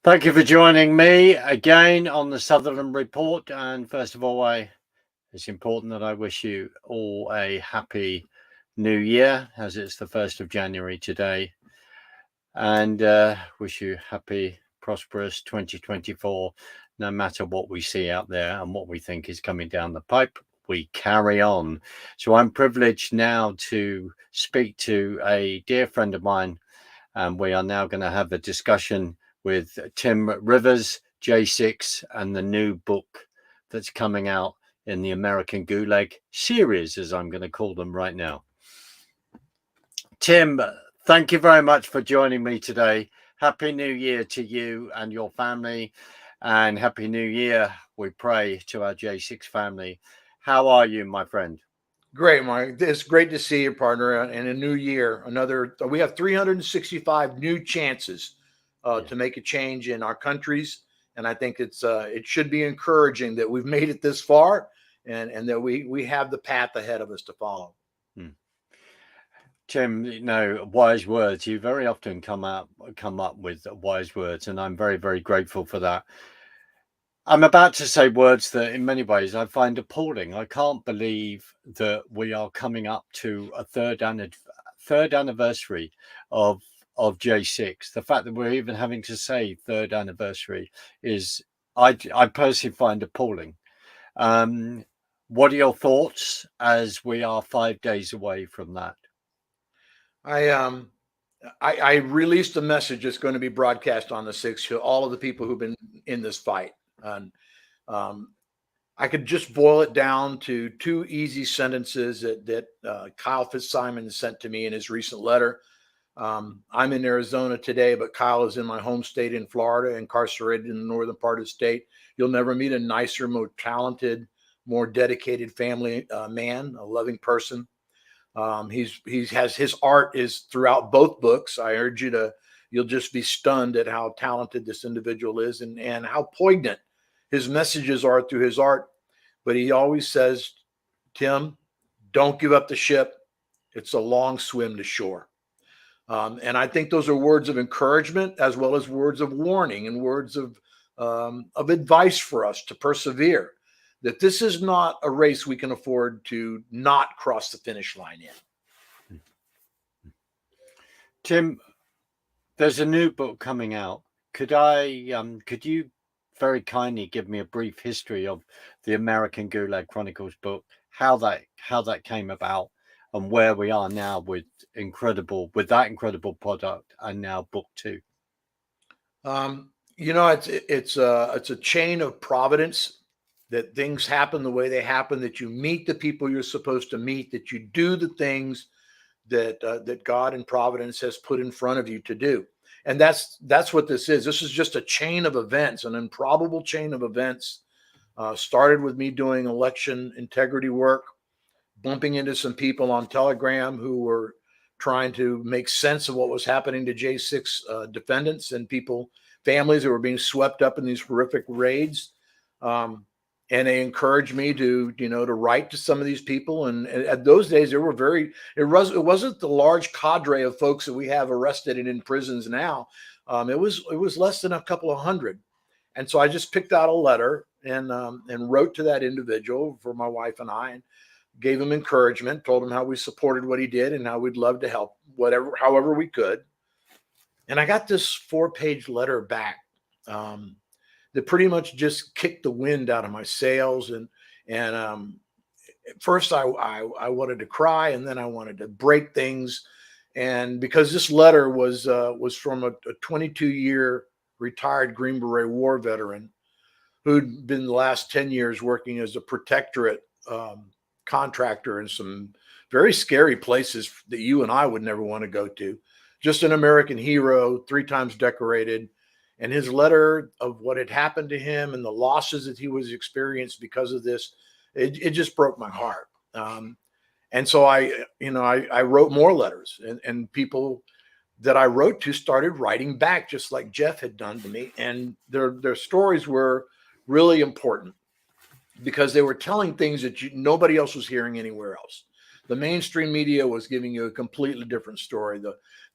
Thank you for joining me again on the Sutherland Report. And first of all, it's important that I wish you all a happy new year, as it's the 1st of January today, and wish you happy, prosperous 2024. No matter what we see out there and what we think is coming down the pipe, we carry on. So I'm privileged now to speak to a dear friend of mine, and we are now going to have a discussion with Tim Rivers, J6, and the new book that's coming out in the American Gulag series, as I'm going to call them right now. Tim, thank you very much for joining me today. Happy New Year to you and your family, and Happy New Year, we pray, to our J6 family. How are you, my friend? Great, Mike. It's great to see you, partner. In a new year, we have 365 new chances to make a change in our countries, and I think it should be encouraging that we've made it this far, and that we have the path ahead of us to follow. Tim, wise words. You very often come up with wise words, and I'm very, very grateful for that. I'm about to say words that in many ways I find appalling. I can't believe that we are coming up to a third anniversary of J6. The fact that we're even having to say third anniversary is, I personally find appalling. What are your thoughts as we are 5 days away from that? I released a message that's going to be broadcast on the 6th to all of the people who've been in this fight. And I could just boil it down to two easy sentences that Kyle Fitzsimon sent to me in his recent letter. I'm in Arizona today, but Kyle is in my home state in Florida, incarcerated in the northern part of the state. You'll never meet a nicer, more talented, more dedicated family man, a loving person. His art is throughout both books. I urge you'll just be stunned at how talented this individual is and how poignant his messages are through his art. But he always says, Tim, don't give up the ship. It's a long swim to shore. And I think those are words of encouragement as well as words of warning and words of advice for us to persevere. That this is not a race we can afford to not cross the finish line in. Tim, there's a new book coming out. Could you very kindly give me a brief history of the American Gulag Chronicles book, how that came about, and where we are now with that incredible product, and now book 2? It's a chain of providence, that things happen the way they happen, that you meet the people you're supposed to meet, that you do the things that God and providence has put in front of you to do. And that's what this is. This is just a chain of events, an improbable chain of events. Started with me doing election integrity work, bumping into some people on Telegram who were trying to make sense of what was happening to J6 defendants and families who were being swept up in these horrific raids. And they encouraged me to write to some of these people. And at those days, it wasn't the large cadre of folks that we have arrested and in prisons now. It was less than a couple of hundred. And so I just picked out a letter and wrote to that individual for my wife and I, and gave him encouragement, told him how we supported what he did and how we'd love to help however we could. And I got this 4-page letter back. That pretty much just kicked the wind out of my sails. And at first I wanted to cry, and then I wanted to break things. And because this letter was from a 22-year retired Green Beret war veteran who'd been the last 10 years working as a protectorate contractor in some very scary places that you and I would never want to go to. Just an American hero, 3 times decorated. And his letter of what had happened to him and the losses that he was experienced because of this, it just broke my heart. And so I wrote more letters, and people that I wrote to started writing back, just like Jeff had done to me. And their stories were really important because they were telling things that nobody else was hearing anywhere else. The mainstream media was giving you a completely different story.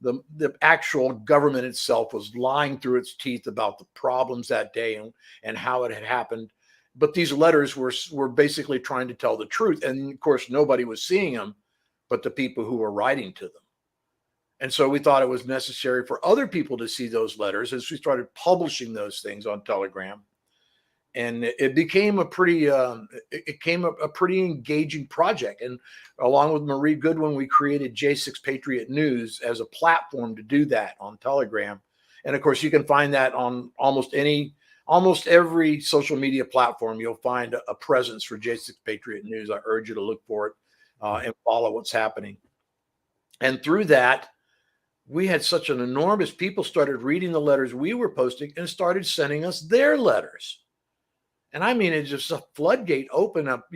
The actual government itself was lying through its teeth about the problems that day and how it had happened. But these letters were basically trying to tell the truth. And of course, nobody was seeing them but the people who were writing to them. And so we thought it was necessary for other people to see those letters as we started publishing those things on Telegram. And it became a pretty engaging project. And along with Marie Goodwin, we created J6 Patriot News as a platform to do that on Telegram. And of course, you can find that on almost every social media platform. You'll find a presence for J6 Patriot News. I urge you to look for it and follow what's happening. And through that, we had such an enormous, people started reading the letters we were posting and started sending us their letters. And I mean, it's just a floodgate open up.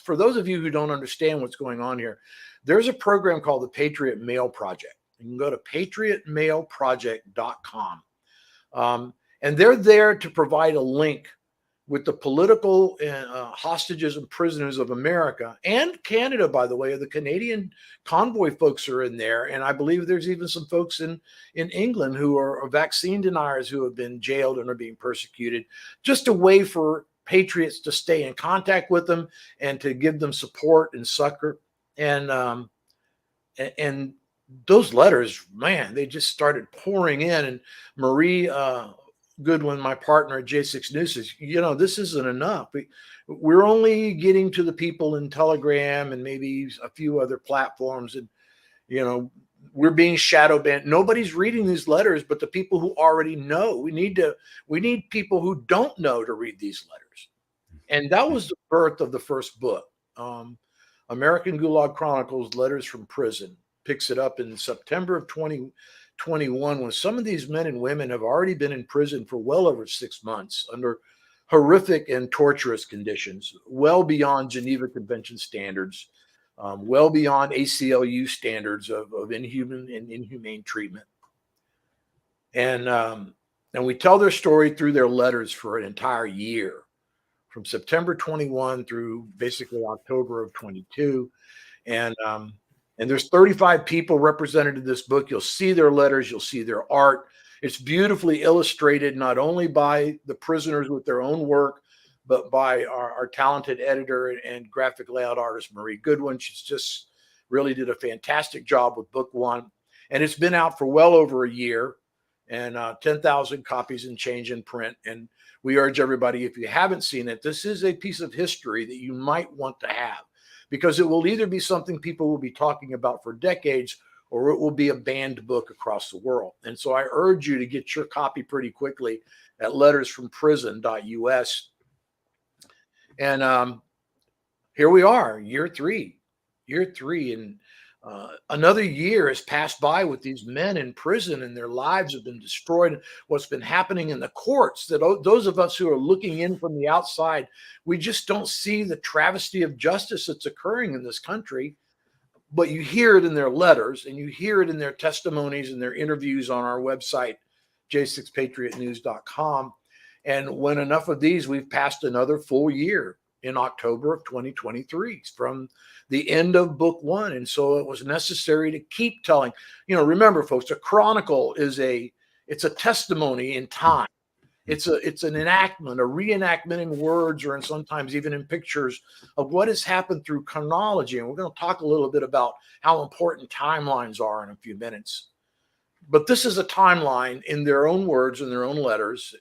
For those of you who don't understand what's going on here, there's a program called the Patriot Mail Project. You can go to patriotmailproject.com. And they're there to provide a link with the political hostages and prisoners of America and Canada, by the way. The Canadian convoy folks are in there. And I believe there's even some folks in England who are vaccine deniers who have been jailed and are being persecuted. Just a way for patriots to stay in contact with them and to give them support and succor. And those letters, man, they just started pouring in. And Marie Goodwin, my partner at J6 News, says, this isn't enough. We're only getting to the people in Telegram and maybe a few other platforms. And, we're being shadow banned. Nobody's reading these letters, but the people who already know. We need people who don't know to read these letters. And that was the birth of the first book. American Gulag Chronicles, Letters from Prison, picks it up in September of 2021, when some of these men and women have already been in prison for well over 6 months under horrific and torturous conditions, well beyond Geneva Convention standards, well beyond ACLU standards of inhuman and inhumane treatment. And we tell their story through their letters for an entire year, from September 21 through basically October of 22. And there's 35 people represented in this book. You'll see their letters. You'll see their art. It's beautifully illustrated, not only by the prisoners with their own work, but by our talented editor and graphic layout artist, Marie Goodwin. She's just really did a fantastic job with book one. And it's been out for well over a year, and 10,000 copies and change in print. And we urge everybody, if you haven't seen it, this is a piece of history that you might want to have, because it will either be something people will be talking about for decades, or it will be a banned book across the world. And so I urge you to get your copy pretty quickly at lettersfromprison.us. And here we are, year three. And another year has passed by with these men in prison, and their lives have been destroyed. What's been happening in the courts, that those of us who are looking in from the outside, we just don't see the travesty of justice that's occurring in this country. But you hear it in their letters, and you hear it in their testimonies and their interviews on our website, j6patriotnews.com. And when enough of these, we've passed another full year in October of 2023 from the end of book one. And so it was necessary to keep telling. Remember, folks, a chronicle it's a testimony in time. It's an enactment, a reenactment in words, or sometimes even in pictures, of what has happened through chronology. And we're going to talk a little bit about how important timelines are in a few minutes. But this is a timeline in their own words and their own letters.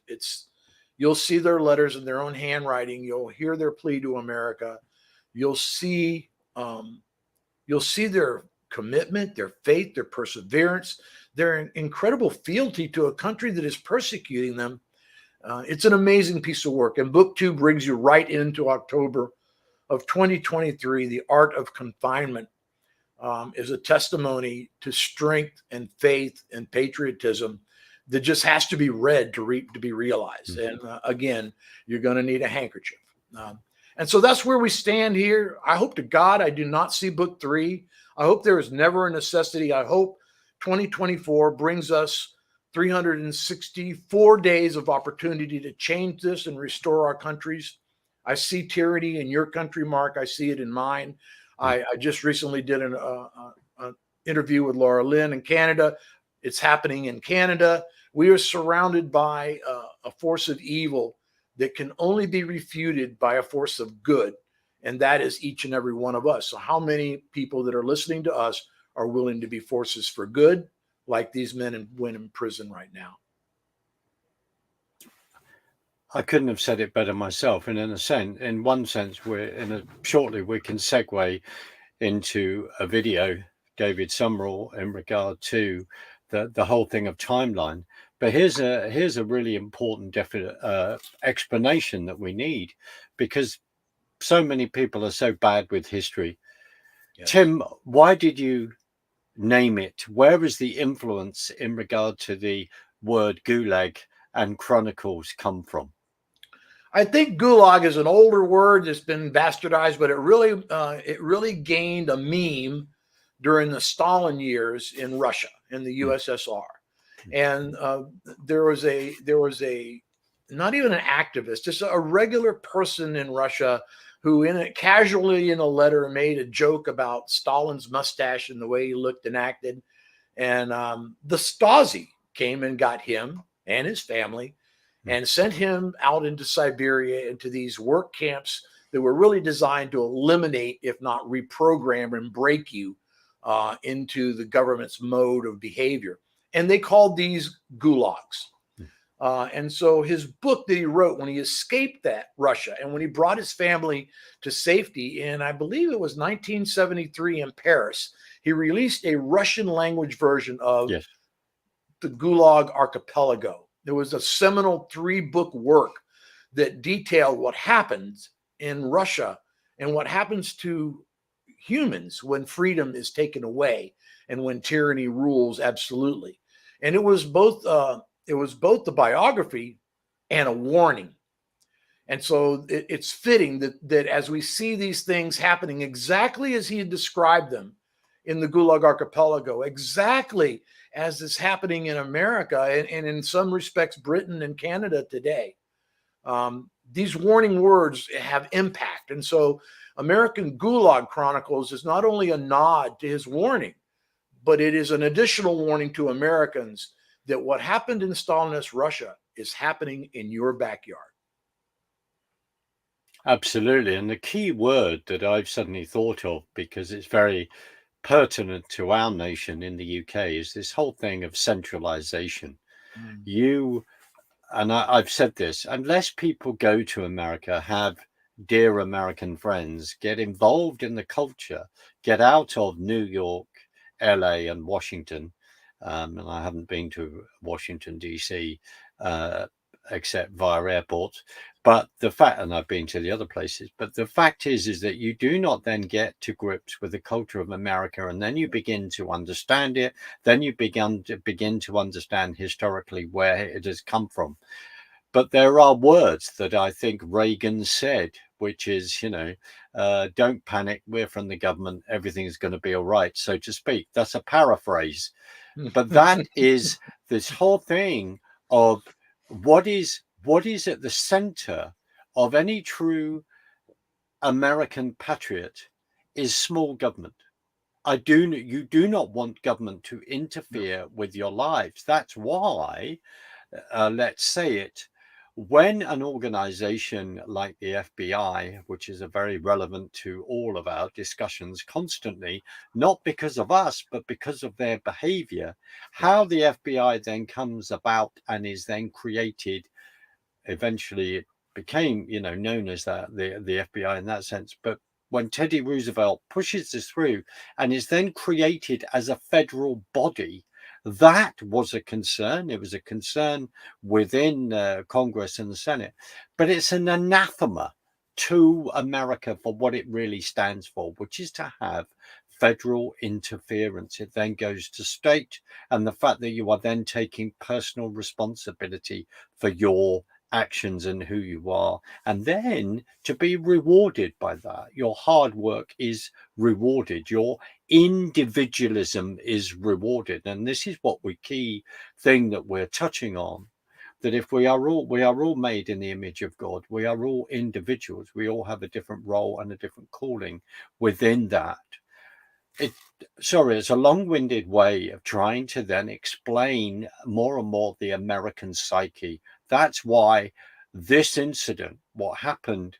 You'll see their letters in their own handwriting. You'll hear their plea to America. You'll see their commitment, their faith, their perseverance, their incredible fealty to a country that is persecuting them. It's an amazing piece of work. And book two brings you right into October of 2023. The Art of Confinement is a testimony to strength and faith and patriotism that just has to be read to be realized. Mm-hmm. And again, you're going to need a handkerchief. And so that's where we stand here. I hope to God I do not see book three. I hope there is never a necessity. I hope 2024 brings us 364 days of opportunity to change this and restore our countries. I see tyranny in your country, Mark. I see it in mine. I just recently did an interview with Laura Lynn in Canada. It's happening in Canada. We are surrounded by a force of evil that can only be refuted by a force of good, and that is each and every one of us. So how many people that are listening to us are willing to be forces for good, like these men and women in prison right now? I couldn't have said it better myself. And in one sense, shortly we can segue into a video, David Summerall, in regard to the whole thing of timeline. But here's a really important definite explanation that we need, because so many people are so bad with history. Yes. Tim, why did you name it? Where is the influence in regard to the word Gulag and Chronicles come from? I think Gulag is an older word that's been bastardized, but it really gained a meme during the Stalin years in Russia, in the USSR. And there was a not even an activist, just a regular person in Russia who casually in a letter made a joke about Stalin's mustache and the way he looked and acted. And the Stasi came and got him and his family and sent him out into Siberia, into these work camps that were really designed to eliminate, if not reprogram and break you into the government's mode of behavior. And they called these gulags. And so his book that he wrote when he escaped that Russia and when he brought his family to safety in, I believe it was 1973 in Paris, he released a Russian language version of the Gulag Archipelago. There was a seminal 3-book work that detailed what happens in Russia and what happens to humans when freedom is taken away and when tyranny rules absolutely. And it was both the biography and a warning. And so it's fitting that as we see these things happening exactly as he had described them in the Gulag Archipelago, exactly as is happening in America and in some respects Britain and Canada today, these warning words have impact. And so American Gulag Chronicles is not only a nod to his warning, but it is an additional warning to Americans that what happened in Stalinist Russia is happening in your backyard. Absolutely. And the key word that I've suddenly thought of, because it's very pertinent to our nation in the UK, is this whole thing of centralization. I've said this, unless people go to America, have dear American friends, get involved in the culture, get out of New York, LA and Washington, and I haven't been to Washington, DC, except via airports. But and I've been to the other places, but the fact is that you do not then get to grips with the culture of America, and then you begin to understand it. Then you begin to understand historically where it has come from. But there are words that I think Reagan said, which is, don't panic. We're from the government. Everything's going to be all right, so to speak. That's a paraphrase. But that is this whole thing of what is at the center of any true American patriot is small government. You do not want government to interfere with your lives. That's why, let's say it, when an organization like the FBI, which is very relevant to all of our discussions constantly, not because of us, but because of their behavior, how the FBI then comes about and is then created, eventually it became, known as the FBI in that sense. But when Teddy Roosevelt pushes this through and is then created as a federal body, that was a concern. It was a concern within Congress and the Senate, but it's an anathema to America for what it really stands for, which is to have federal interference. It then goes to state, and the fact that you are then taking personal responsibility for your actions and who you are, and then to be rewarded by that. Your hard work is rewarded, your individualism is rewarded. And this is what key thing that we're touching on, that if we are all made in the image of God, we are all individuals, we all have a different role and a different calling within that. It's a long-winded way of trying to then explain more and more the American psyche. That's why this incident, what happened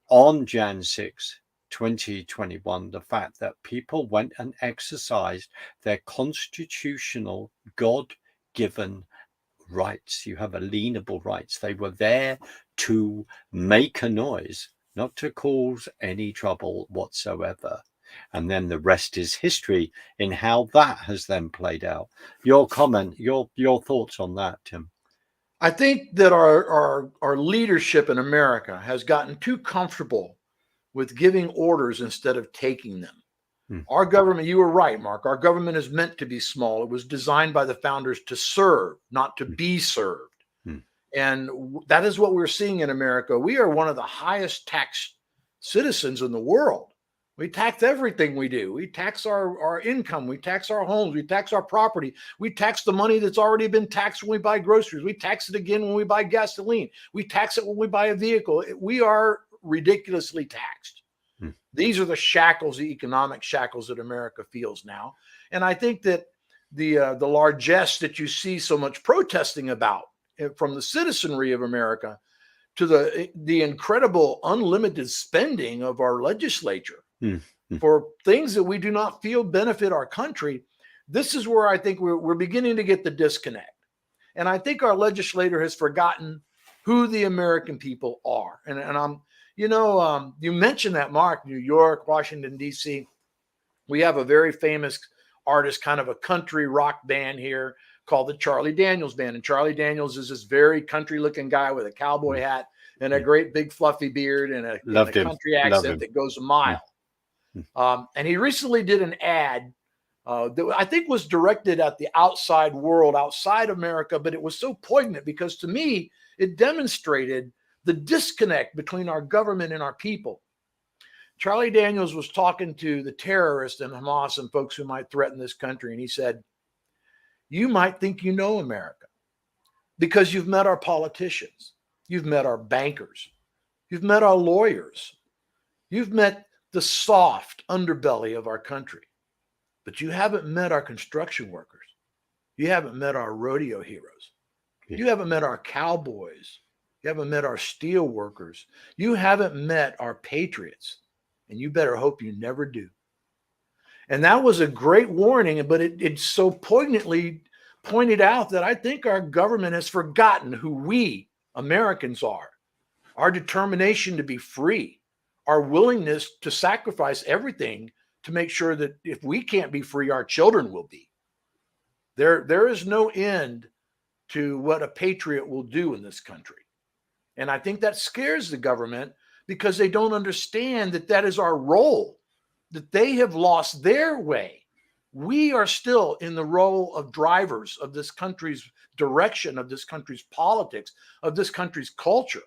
on Jan 6, 2021, the fact that people went and exercised their constitutional, God-given rights. You have alienable rights. They were there to make a noise, not to cause any trouble whatsoever. And then the rest is history in how that has then played out. Your comment, your thoughts on that, Tim? I think that our leadership in America has gotten too comfortable with giving orders instead of taking them. Our government, you were right, Mark. Our government is meant to be small. It was designed by the founders to serve, not to be served. And that is what we're seeing in America. We are one of the highest taxed citizens in the world. We tax everything we do. We tax our income. We tax our homes. We tax our property. We tax the money that's already been taxed when we buy groceries. We tax it again when we buy gasoline. We tax it when we buy a vehicle. We are ridiculously taxed. These are the shackles, the economic shackles that America feels now. And I think that the largesse that you see so much protesting about from the citizenry of America to the incredible unlimited spending of our legislature for things that we do not feel benefit our country, this is where I think we're beginning to get the disconnect. And I think our legislator has forgotten who the American people are. And I'm, you mentioned that, Mark, New York, Washington, D.C. We have a very famous artist, kind of a country rock band here called the Charlie Daniels Band. And Charlie Daniels is this very country looking guy with a cowboy hat and a great big fluffy beard and a country accent that goes a mile. And he recently did an ad that I think was directed at the outside world, outside America, but it was so poignant because to me, it demonstrated the disconnect between our government and our people. Charlie Daniels was talking to the terrorists and Hamas and folks who might threaten this country. And he said, you might think you know America because you've met our politicians. You've met our bankers. You've met our lawyers. You've met the soft underbelly of our country. But you haven't met our construction workers. You haven't met our rodeo heroes. You haven't met our cowboys. You haven't met our steel workers. You haven't met our patriots. And you better hope you never do. And that was a great warning, but it so poignantly pointed out that I think our government has forgotten who we Americans are, our determination to be free, our willingness to sacrifice everything to make sure that if we can't be free, our children will be. There is no end to what a patriot will do in this country. And I think that scares the government because they don't understand that that is our role, that they have lost their way. We are still in the role of drivers of this country's direction, of this country's politics, of this country's culture.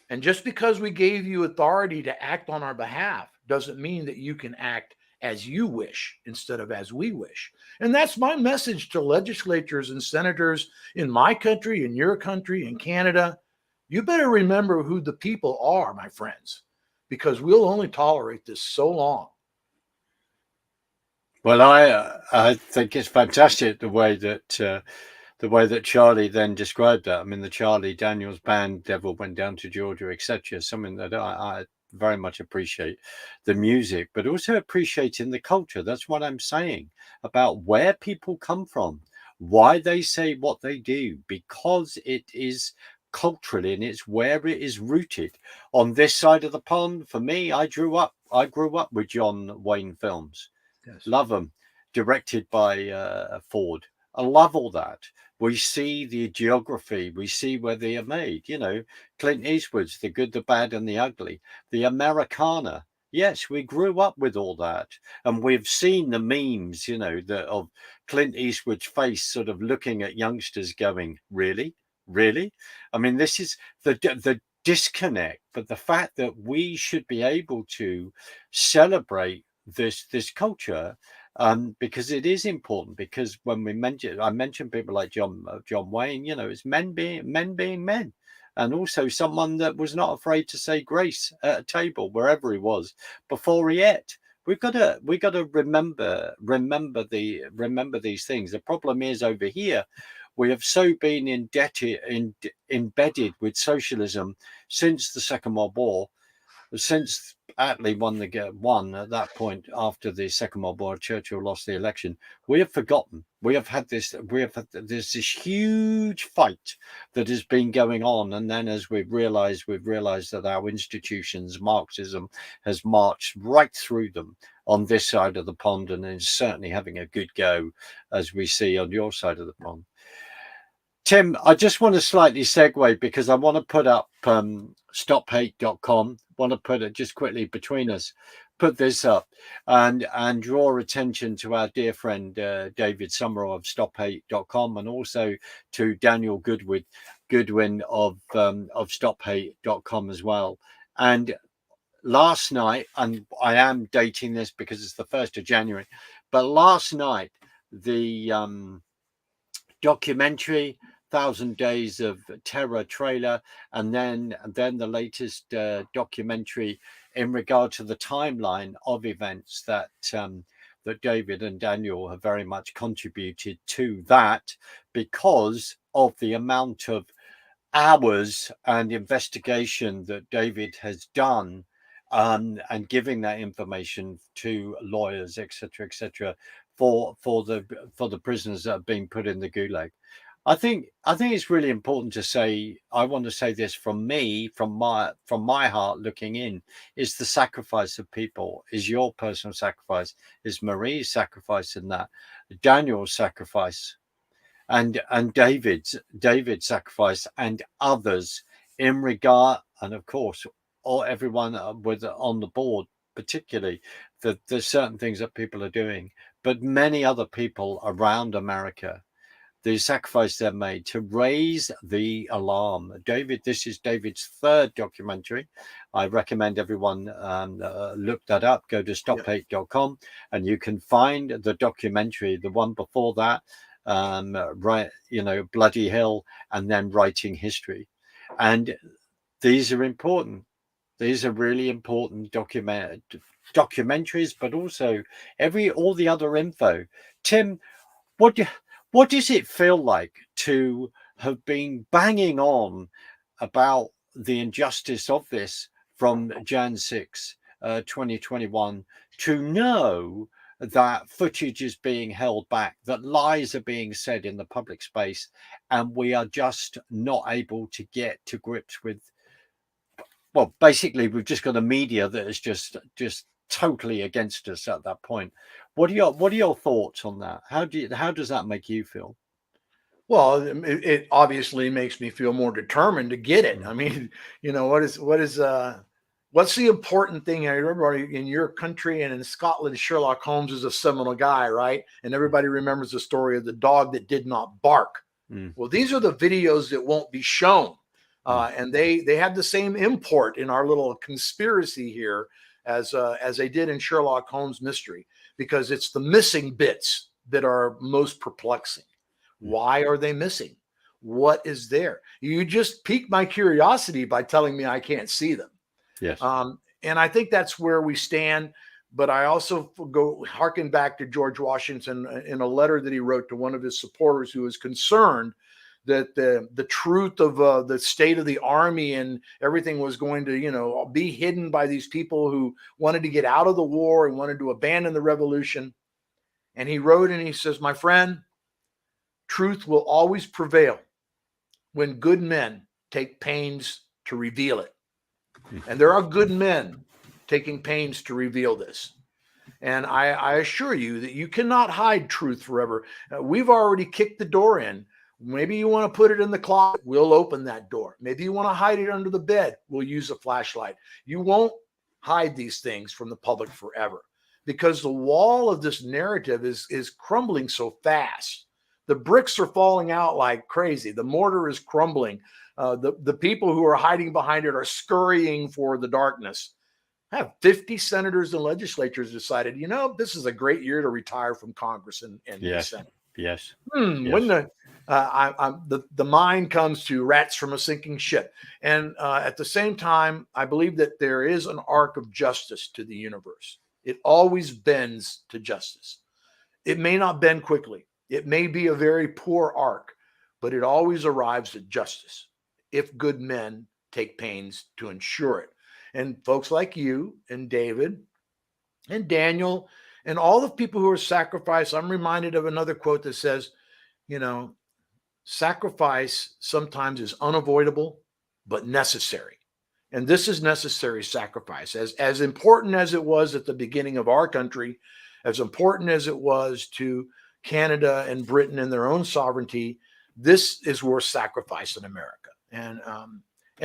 And just because we gave you authority to act on our behalf doesn't mean that you can act as you wish instead of as we wish. And that's my message to legislators and senators in my country, in your country, in Canada. You better remember who the people are, my friends, because we'll only tolerate this so long. Well, I think it's fantastic the way that Charlie then described that. I mean, the Charlie Daniels Band, Devil Went Down to Georgia, etc. Something that I very much appreciate the music, but also appreciating the culture. That's what I'm saying about where people come from, why they say what they do, because it is culturally and it's where it is rooted. On this side of the pond, for me, I grew up with John Wayne films. Yes. Love them, directed by Ford. I love all that. We see the geography. We see where they are made. Clint Eastwood's The Good, the Bad, and the Ugly. The Americana. Yes, we grew up with all that. And we've seen the memes, of Clint Eastwood's face sort of looking at youngsters going, really? Really? I mean, this is the disconnect. But the fact that we should be able to celebrate this culture because it is important. Because when I mentioned people like John Wayne, it's men being men, and also someone that was not afraid to say grace at a table wherever he was before he ate. We got to remember these things. The problem is over here, we have so been embedded with socialism since the Second World War. Since Attlee won at that point after the Second World War, Churchill lost the election. We have forgotten. We have had this huge fight that has been going on, and then as we've realised that our institutions, Marxism, has marched right through them on this side of the pond, and is certainly having a good go, as we see on your side of the pond. Tim, I just want to slightly segue because I want to put up stophate.com. Want to put it just quickly between us, put this up and draw attention to our dear friend David Summerall of stophate.com, and also to Daniel Goodwin of stophate.com as well. And last night, and I am dating this because it's the 1st of January, but last night the documentary 1,000 Days of Terror trailer, and then the latest documentary in regard to the timeline of events that David and Daniel have very much contributed to that, because of the amount of hours and investigation that David has done, and giving that information to lawyers, etc., for the prisoners that have been put in the Gulag. I think it's really important to say. I want to say this from my heart, looking in, is the sacrifice of people, is your personal sacrifice, is Marie's sacrifice in that, Daniel's sacrifice, and David's sacrifice, and others in regard, and of course, everyone with on the board, particularly that there's certain things that people are doing, but many other people around America, the sacrifice they've made to raise the alarm. This is David's 3rd documentary. I recommend everyone look that up. Go to stophate.com and you can find the documentary, the one before that, Bloody Hill, and then Writing History. And these are important. These are really important documentaries, but also all the other info. Tim, what does it feel like to have been banging on about the injustice of this from Jan 6, 2021, to know that footage is being held back, that lies are being said in the public space, and we are just not able to get to grips with, well, basically we've just got a media that is just totally against us at that point. What are your thoughts on that? How does that make you feel? Well, it obviously makes me feel more determined to get it. I mean, what's the important thing? Everybody in your country and in Scotland, Sherlock Holmes is a seminal guy, right? And everybody remembers the story of the dog that did not bark. Well, these are the videos that won't be shown. And they have the same import in our little conspiracy here as they did in Sherlock Holmes mystery, because it's the missing bits that are most perplexing. Why are they missing? What is there? You just piqued my curiosity by telling me I can't see them. Yes. And I think that's where we stand. But I also go harken back to George Washington in a letter that he wrote to one of his supporters who was concerned that the truth of the state of the army and everything was going to, be hidden by these people who wanted to get out of the war and wanted to abandon the revolution. And he wrote and he says, my friend, truth will always prevail when good men take pains to reveal it. And there are good men taking pains to reveal this. And I assure you that you cannot hide truth forever. We've already kicked the door in. Maybe you want to put it in the closet. We'll open that door. Maybe you want to hide it under the bed. We'll use a flashlight. You won't hide these things from the public forever, because the wall of this narrative is crumbling so fast. The bricks are falling out like crazy. The mortar is crumbling. The people who are hiding behind it are scurrying for the darkness. have 50 senators and legislatures decided, this is a great year to retire from Congress and the Yes. Senate. Yes. When the mind comes to rats from a sinking ship. And at the same time, I believe that there is an arc of justice to the universe. It always bends to justice. It may not bend quickly. It may be a very poor arc, but it always arrives at justice if good men take pains to ensure it. And folks like you and David and Daniel and all the people who are sacrificed, I'm reminded of another quote that says, sacrifice sometimes is unavoidable, but necessary. And this is necessary sacrifice. As important as it was at the beginning of our country, as important as it was to Canada and Britain and their own sovereignty, this is worth sacrifice in America. And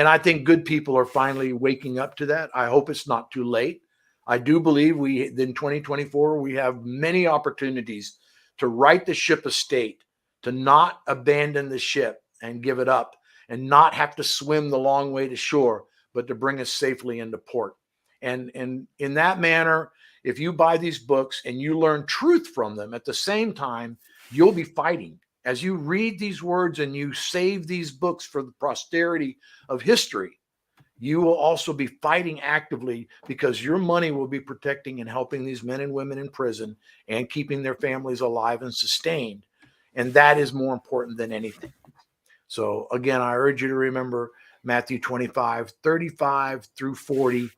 I think good people are finally waking up to that. I hope it's not too late. I do believe in 2024, we have many opportunities to right the ship of state, to not abandon the ship and give it up and not have to swim the long way to shore, but to bring us safely into port. And in that manner, if you buy these books and you learn truth from them at the same time, you'll be fighting. As you read these words and you save these books for the posterity of history, you will also be fighting actively because your money will be protecting and helping these men and women in prison and keeping their families alive and sustained. And that is more important than anything. So again, I urge you to remember Matthew 25:35 through 40,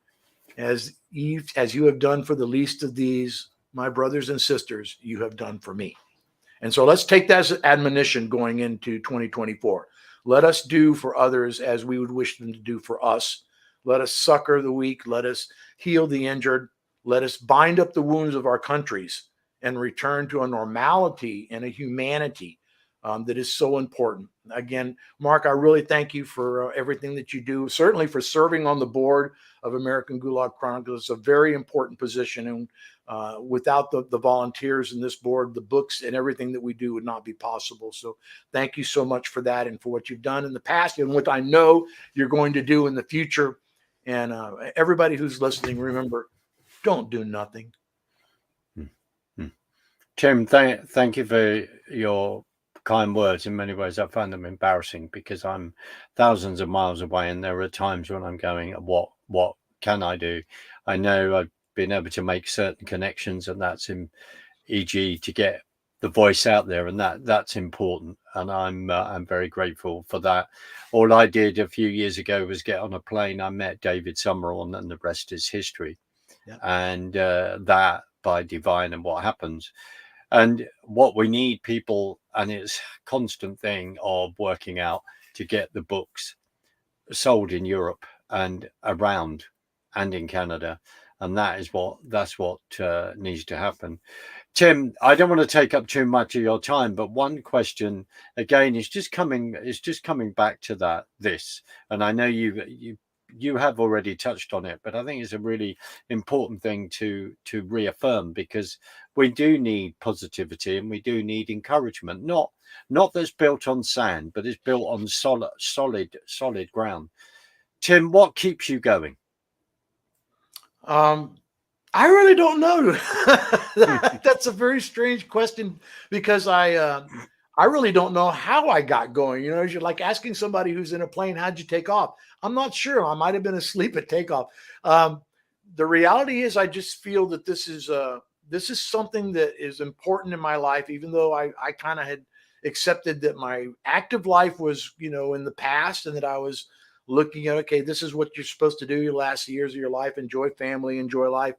as you have done for the least of these, my brothers and sisters, you have done for me. And so let's take that as admonition going into 2024. Let us do for others as we would wish them to do for us. Let us succor the weak. Let us heal the injured. Let us bind up the wounds of our countries and return to a normality and a humanity that is so important. Again, Mark, I really thank you for everything that you do, certainly for serving on the board of American Gulag Chronicles. It's a very important position. And without the volunteers in this board, the books and everything that we do would not be possible. So thank you so much for that and for what you've done in the past and what I know you're going to do in the future. And everybody who's listening, remember, don't do nothing. Tim, thank you for your kind words. In many ways, I find them embarrassing because I'm thousands of miles away, and there are times when I'm going, what can I do? I know I've been able to make certain connections, and that's e.g. to get the voice out there, and that's important, and I'm very grateful for that. All I did a few years ago was get on a plane. I met David Summerall, and the rest is history. Yeah. And that by divine and what happens. And what we need, people, and it's a constant thing of working out to get the books sold in Europe and around and in Canada. And that's what needs to happen. Tim, I don't want to take up too much of your time, but one question again is just coming back to this. And I know you have already touched on it, but I think it's a really important thing to reaffirm, because we do need positivity and we do need encouragement, not that's built on sand, but it's built on solid ground. Tim, what keeps you going? I really don't know. That's a very strange question, because I really don't know how I got going. You're like asking somebody who's in a plane, how'd you take off? I'm not sure. I might have been asleep at takeoff. The reality is, I just feel that this is something that is important in my life, even though I kind of had accepted that my active life was, in the past, and that I was looking at, okay, this is what you're supposed to do your last years of your life, enjoy family, enjoy life.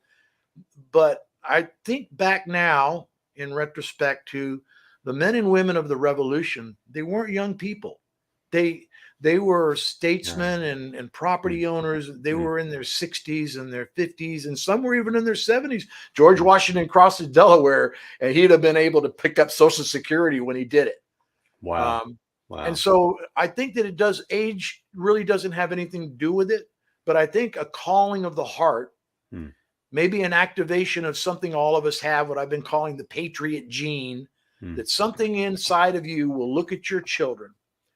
But I think back now, in retrospect, to the men and women of the revolution. They weren't young people. They were statesmen and property owners. They were in their 60s and their 50s, and some were even in their 70s. George Washington crosses Delaware, and he'd have been able to pick up Social Security when he did it. Wow. And so I think that age really doesn't have anything to do with it, but I think a calling of the heart, maybe an activation of something all of us have, what I've been calling the patriot gene, that something inside of you will look at your children,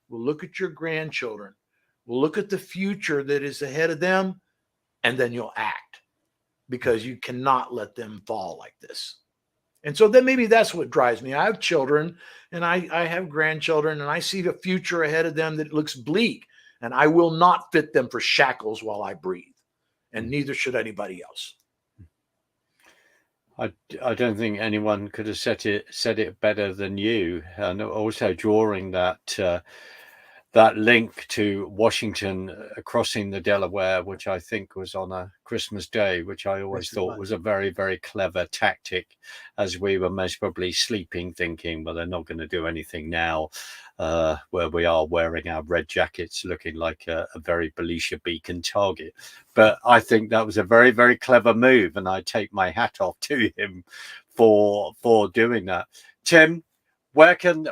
will look at your grandchildren, will look at the future that is ahead of them, and then you'll act. because you cannot let them fall like this. And so then maybe that's what drives me. I have children and I have grandchildren, and I see the future ahead of them that looks bleak, and I will not fit them for shackles while I breathe, and neither should anybody else. I don't think anyone could have said it better than you, and also drawing that link to Washington crossing the Delaware, which I think was on a Christmas Day, which I always thought was a very, very clever tactic, as we were most probably sleeping, thinking, well, they're not going to do anything now, where we are wearing our red jackets, looking like a very Belisha beacon target. But I think that was a very, very clever move, and I take my hat off to him for doing that. Tim, where can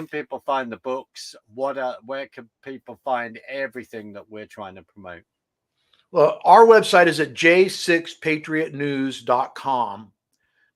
people find the books? Where can people find everything that we're trying to promote? Well, our website is at j6patriotnews.com.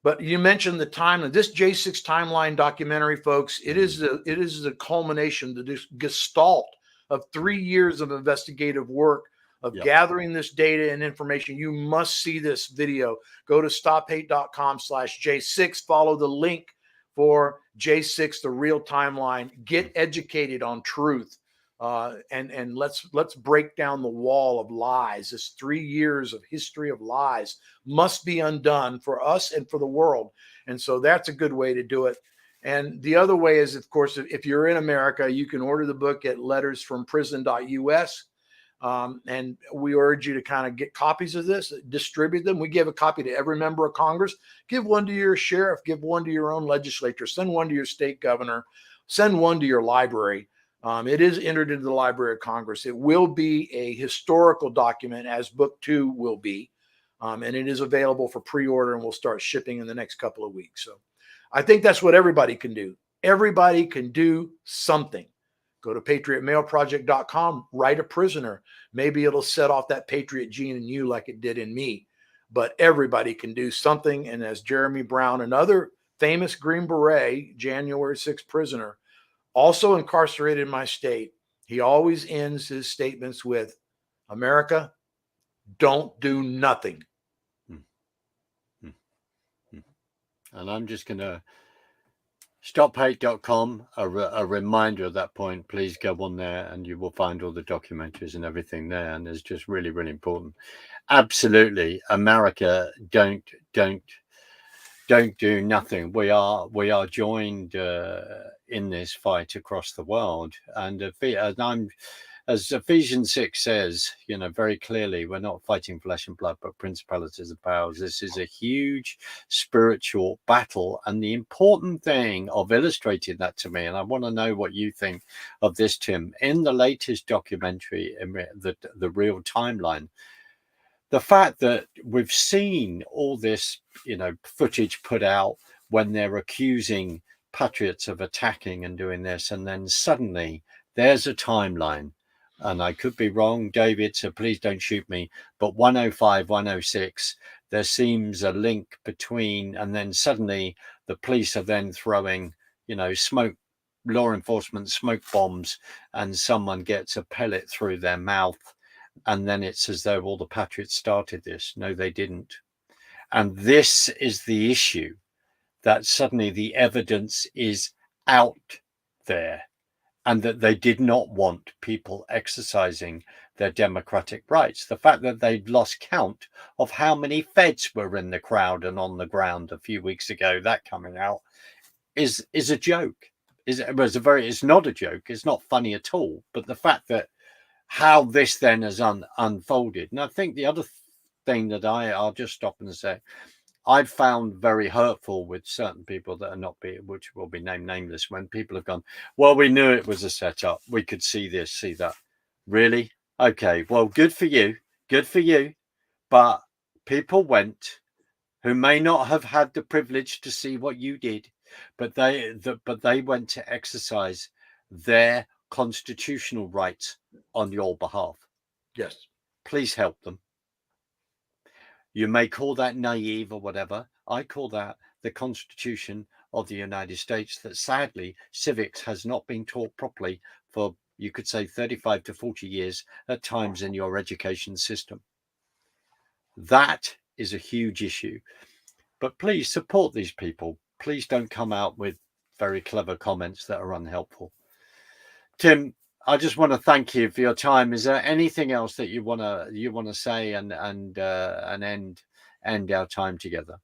But you mentioned the timeline. This J6 timeline documentary, folks, it is the culmination, the gestalt of 3 years of investigative work, of gathering this data and information. You must see this video. Go to stophate.com/J6. Follow the link for J6, the real timeline. Get educated on truth, and let's break down the wall of lies. This 3 years of history of lies must be undone for us and for the world. And so that's a good way to do it. And the other way is, of course, if you're in America, you can order the book at lettersfromprison.us. And we urge you to kind of get copies of this, distribute them. We give a copy to every member of Congress. Give one to your sheriff, give one to your own legislature, send one to your state governor, send one to your library. It is entered into the Library of Congress. It will be a historical document, as book 2 will be. And it is available for pre-order, and we'll start shipping in the next couple of weeks. So I think that's what everybody can do. Everybody can do something. Go to patriotmailproject.com, write a prisoner. Maybe it'll set off that patriot gene in you like it did in me. But everybody can do something. And as Jeremy Brown, another famous Green Beret, January 6th prisoner, also incarcerated in my state, he always ends his statements with, America, don't do nothing. And I'm just going to stophate.com, a reminder at that point. Please go on there and you will find all the documentaries and everything there. And it's just really, really important. Absolutely. America, don't do nothing. We are joined in this fight across the world. And as Ephesians 6 says, very clearly, we're not fighting flesh and blood, but principalities and powers. This is a huge spiritual battle. And the important thing of illustrating that to me, and I want to know what you think of this, Tim, in the latest documentary, the real timeline, the fact that we've seen all this, footage put out when they're accusing patriots of attacking and doing this, and then suddenly there's a timeline. And I could be wrong, David, so please don't shoot me. But 105, 106, there seems a link between, and then suddenly the police are then throwing, law enforcement smoke bombs, and someone gets a pellet through their mouth. And then it's as though all the patriots started this. No, they didn't. And this is the issue, that suddenly the evidence is out there, and that they did not want people exercising their democratic rights. The fact that they'd lost count of how many feds were in the crowd and on the ground a few weeks ago, that coming out is a joke. It's not a joke. It's not funny at all. But the fact that how this then has unfolded. And I think the other thing that I'll just stop and say, I've found very hurtful with certain people that are not which will be named nameless, when people have gone, well, we knew it was a setup. We could see this, see that. Really? Okay. Well, good for you. Good for you. But people went who may not have had the privilege to see what you did, but they went to exercise their constitutional rights on your behalf. Yes. Please help them. You may call that naive or whatever. I call that the Constitution of the United States, that sadly civics has not been taught properly for, you could say, 35 to 40 years at times in your education system. That is a huge issue. But please support these people. Please don't come out with very clever comments that are unhelpful. Tim, I just want to thank you for your time. Is there anything else that you wanna say and end our time together?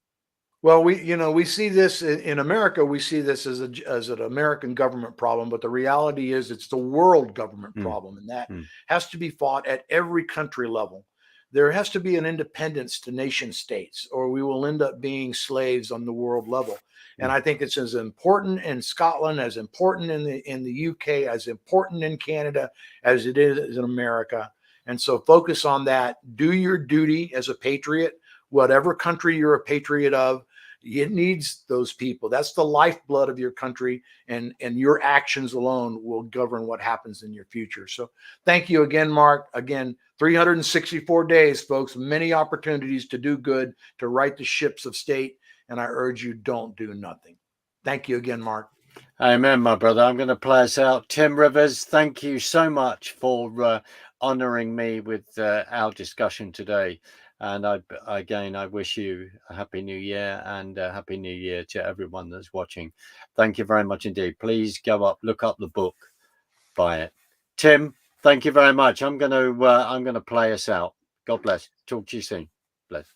Well, we see this in America. We see this as an American government problem, but the reality is it's the world government Mm, problem, and that mm, has to be fought at every country level. There has to be an independence to nation states, or we will end up being slaves on the world level. And mm, I think it's as important in Scotland, as important in the UK, as important in Canada as it is in America. And so focus on that. Do your duty as a patriot, whatever country you're a patriot of. It needs those people. That's the lifeblood of your country, and your actions alone will govern what happens in your future. So thank you again, Mark. Again, 364 days, folks, many opportunities to do good, to right the ships of state, and I urge you, don't do nothing. Thank you again, Mark. Amen, my brother. I'm going to play us out. Tim Rivers, thank you so much for honoring me with our discussion today. And I wish you a happy new year, and a happy new year to everyone that's watching. Thank you very much indeed. Please look up the book, buy it. Tim, thank you very much. I'm going to play us out. God bless. Talk to you soon. Bless.